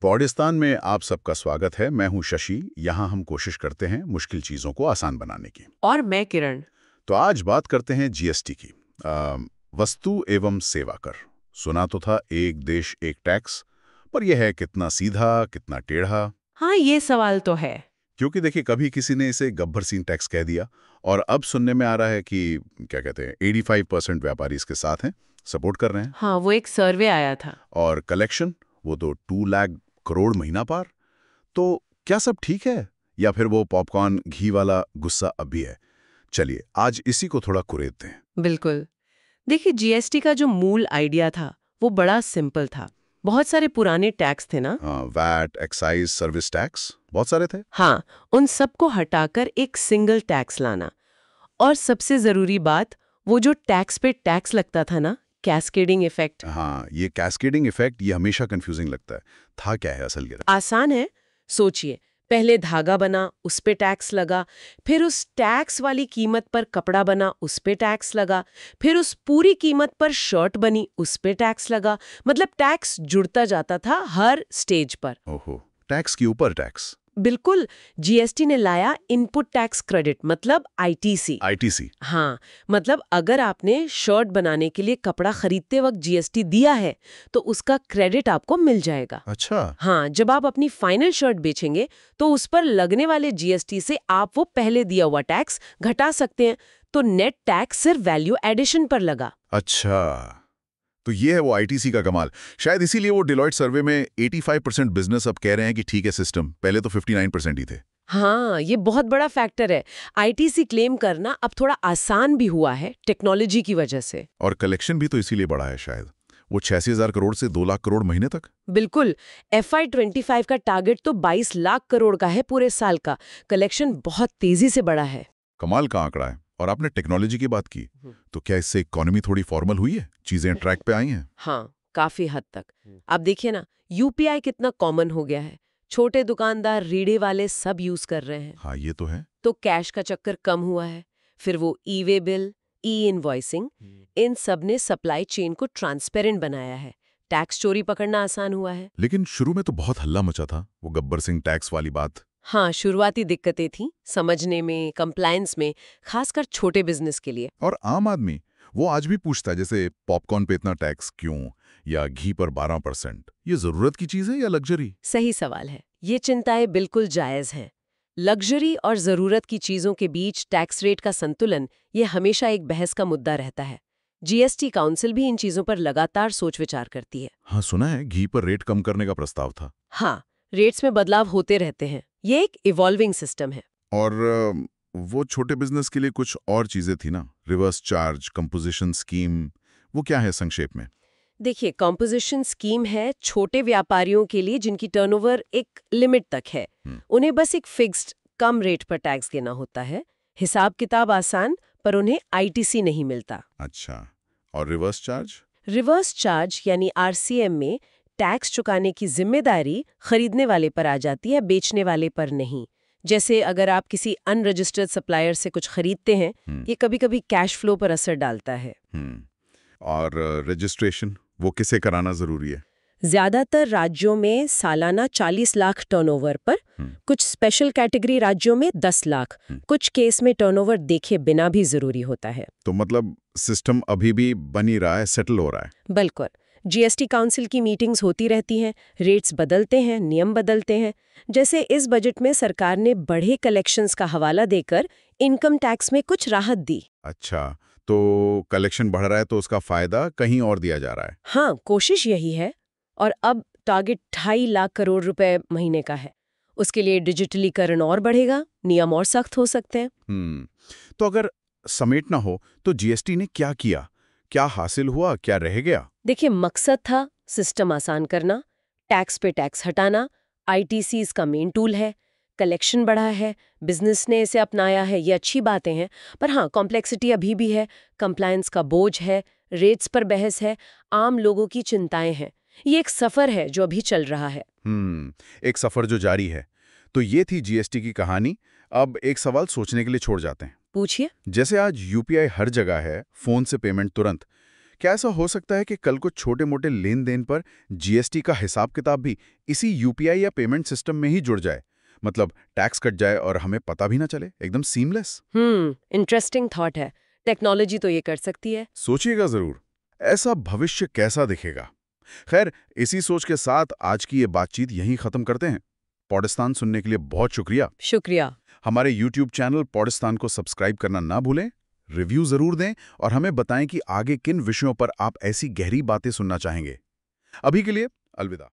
पौडिस्तान में आप सबका स्वागत है। मैं हूं शशि। यहाँ हम कोशिश करते हैं मुश्किल चीज़ों को आसान बनाने की। और मैं किरण। तो आज बात करते हैं जीएसटी की। वस्तु एवं सेवा कर। सुना तो था एक देश एक टैक्स, पर यह है कितना सीधा कितना टेढ़ा। हाँ, ये सवाल तो है। क्योंकि देखिए, कभी किसी ने इसे गब्बर सिंह टैक्स कह दिया और अब सुनने में आ रहा है कि क्या कहते हैं 85% व्यापारी इसके साथ हैं, सपोर्ट कर रहे हैं। हाँ, वो एक सर्वे आया था। और कलेक्शन वो तो 2 लाख करोड़ महीना पार। तो क्या सब ठीक है या फिर वो पॉपकॉर्न घी वाला गुस्सा अब भी है? चलिए आज इसी को थोड़ा कुरेदते हैं। बिल्कुल। देखिए, जीएसटी का जो मूल आइडिया था वो बड़ा सिंपल था। बहुत सारे पुराने टैक्स थे ना। हाँ, वैट, एक्साइज, सर्विस टैक्स बहुत सारे थे। हाँ, उन सबको हटाकर एक सिंगल टैक्स लाना। और सबसे जरूरी बात, वो जो टैक्स पे टैक्स लगता था ना, कैस्केडिंग इफेक्ट। हाँ, ये कैस्केडिंग इफेक्ट ये हमेशा कंफ्यूजिंग लगता है। था क्या है असल ये? आसान है। सोचिए, पहले धागा बना, उस पे टैक्स लगा, फिर उस टैक्स वाली कीमत पर कपड़ा बना, उस पे टैक्स लगा, फिर उस पूरी कीमत पर शर्ट बनी, उस पे टैक्स लगा। मतलब टैक्स जुड़ता जाता था हर स्टेज पर। ओहो, टैक्स के ऊपर टैक्स। बिल्कुल। जीएसटी ने लाया इनपुट टैक्स क्रेडिट, मतलब आईटीसी। आईटीसी। हाँ, मतलब अगर आपने शर्ट बनाने के लिए कपड़ा खरीदते वक्त जीएसटी दिया है तो उसका क्रेडिट आपको मिल जाएगा। अच्छा। हाँ, जब आप अपनी फाइनल शर्ट बेचेंगे तो उस पर लगने वाले जीएसटी से आप वो पहले दिया हुआ टैक्स घटा सकते हैं। तो नेट टैक्स सिर्फ वैल्यू एडिशन पर लगा। अच्छा, तो ये है वो आईटीसी का कमाल। शायद इसीलिए वो डिलॉयट सर्वे में 85% बिजनेस अब कह रहे हैं कि ठीक है सिस्टम, पहले तो 59% ही थे। हाँ, ये बहुत बड़ा फैक्टर है। आईटीसी क्लेम करना अब थोड़ा आसान भी हुआ है टेक्नोलॉजी की वजह से। और कलेक्शन भी तो इसीलिए बढ़ा है शायद, वो 86,000 करोड़ से 2 लाख करोड़ महीने तक। बिल्कुल। FY25 का टारगेट तो 22 लाख करोड़ का है पूरे साल का। कलेक्शन बहुत तेजी से बढ़ा है। कमाल का आंकड़ा है। और आपने टेक्नोलॉजी की बात की, तो क्या इससे इकोनॉमी थोड़ी फॉर्मल हुई है? चीजें ट्रैक पे आई हैं? हाँ, काफी हद तक। आप देखिए ना, यूपीआई कितना कॉमन हो गया है। छोटे दुकानदार, रेढ़े वाले सब यूज कर रहे हैं। हाँ, ये तो है। तो कैश का चक्कर कम हुआ है। फिर वो ई वे बिल, ई इनवॉइसिंग, इन सब ने सप्लाई चेन को ट्रांसपेरेंट बनाया है। टैक्स चोरी पकड़ना आसान हुआ है। लेकिन शुरू में तो बहुत हल्ला मचा था, वो गब्बर सिंह टैक्स वाली बात। हाँ, शुरुआती दिक्कतें थी समझने में, कंप्लायंस में, खासकर छोटे बिजनेस के लिए। और आम आदमी वो आज भी पूछता है, जैसे पॉपकॉर्न पे इतना टैक्स क्यों, या घी पर 12%। ये जरूरत की चीज है या लग्जरी? सही सवाल है। ये चिंताएं बिल्कुल जायज हैं। लग्जरी और जरूरत की चीजों के बीच टैक्स रेट का संतुलन, ये हमेशा एक बहस का मुद्दा रहता है। जीएसटी काउंसिल भी इन चीजों पर लगातार सोच विचार करती है। हाँ, सुना है घी पर रेट कम करने का प्रस्ताव था। हाँ, रेट्स में बदलाव होते रहते हैं। ये एक इवॉल्विंग सिस्टम है। और वो छोटे बिजनेस के लिए कुछ और चीजें थी ना, रिवर्स चार्ज, कंपोजिशन स्कीम, वो क्या है संक्षेप में? देखिए, कॉम्पोजिशन स्कीम है छोटे व्यापारियों के लिए जिनकी टर्नओवर एक लिमिट तक है। उन्हें बस एक फिक्स्ड कम रेट पर टैक्स देना होता है। हिसाब किताब आसान, पर उन्हें आईटीसी नहीं मिलता। अच्छा, और रिवर्स चार्ज? रिवर्स चार्ज यानी आरसीएम में टैक्स चुकाने की जिम्मेदारी खरीदने वाले पर आ जाती है, बेचने वाले पर नहीं। जैसे अगर आप किसी अनरजिस्टर्ड सप्लायर से कुछ खरीदते हैं, ये कभी-कभी कैश फ्लो पर असर डालता है। और रजिस्ट्रेशन वो किसे कराना जरूरी है? ज्यादातर राज्यों में सालाना 40 लाख टर्नओवर पर, कुछ स्पेशल कैटेगरी राज्यों में 10 लाख, कुछ केस में टर्नओवर देखे बिना भी जरूरी होता है। तो मतलब सिस्टम अभी भी बन ही रहा है, सेटल हो रहा है। बिल्कुल। जीएसटी काउंसिल की मीटिंग्स होती रहती हैं, रेट्स बदलते हैं, नियम बदलते हैं। जैसे इस बजट में सरकार ने बढ़े कलेक्शंस का हवाला देकर इनकम टैक्स में कुछ राहत दी। अच्छा, तो कलेक्शन बढ़ रहा है तो उसका फायदा कहीं और दिया जा रहा है। हाँ, कोशिश यही है। और अब टारगेट 2.5 लाख करोड़ रुपए महीने का है। उसके लिए डिजिटलीकरण और बढ़ेगा, नियम और सख्त हो सकते हैं। तो अगर समेटना हो तो जीएसटी ने क्या किया, क्या हासिल हुआ, क्या रह गया? देखिए, मकसद था सिस्टम आसान करना, टैक्स पे टैक्स हटाना। आईटीसी इसका मेन टूल है। कलेक्शन बढ़ा है, बिजनेस ने इसे अपनाया है, ये अच्छी बातें हैं। पर हाँ, कॉम्प्लेक्सिटी अभी भी है, कंप्लायंस का बोझ है, रेट्स पर बहस है, आम लोगों की चिंताएं हैं। ये एक सफर है जो अभी चल रहा है। एक सफर जो जारी है। तो ये थी जीएसटी की कहानी। अब एक सवाल सोचने के लिए छोड़ जाते हैं। पूछिए। जैसे आज यूपीआई हर जगह है, फोन से पेमेंट तुरंत, क्या ऐसा हो सकता है कि कल को छोटे-मोटे लेन-देन पर जीएसटी का हिसाब-किताब भी इसी यूपीआई या पेमेंट सिस्टम में ही जुड़ जाए? मतलब टैक्स कट जाए और हमें पता भी ना चले, एकदम सीमलेस। इंटरेस्टिंग थॉट है। टेक्नोलॉजी तो ये कर सकती है। सोचिएगा जरूर, ऐसा भविष्य कैसा दिखेगा। खैर, इसी सोच के साथ आज की ये बातचीत यहीं खत्म करते हैं। पॉडस्तान सुनने के लिए बहुत शुक्रिया। शुक्रिया। हमारे YouTube चैनल पॉडस्तान को सब्सक्राइब करना ना भूलें, रिव्यू जरूर दें और हमें बताएं कि आगे किन विषयों पर आप ऐसी गहरी बातें सुनना चाहेंगे। अभी के लिए अलविदा।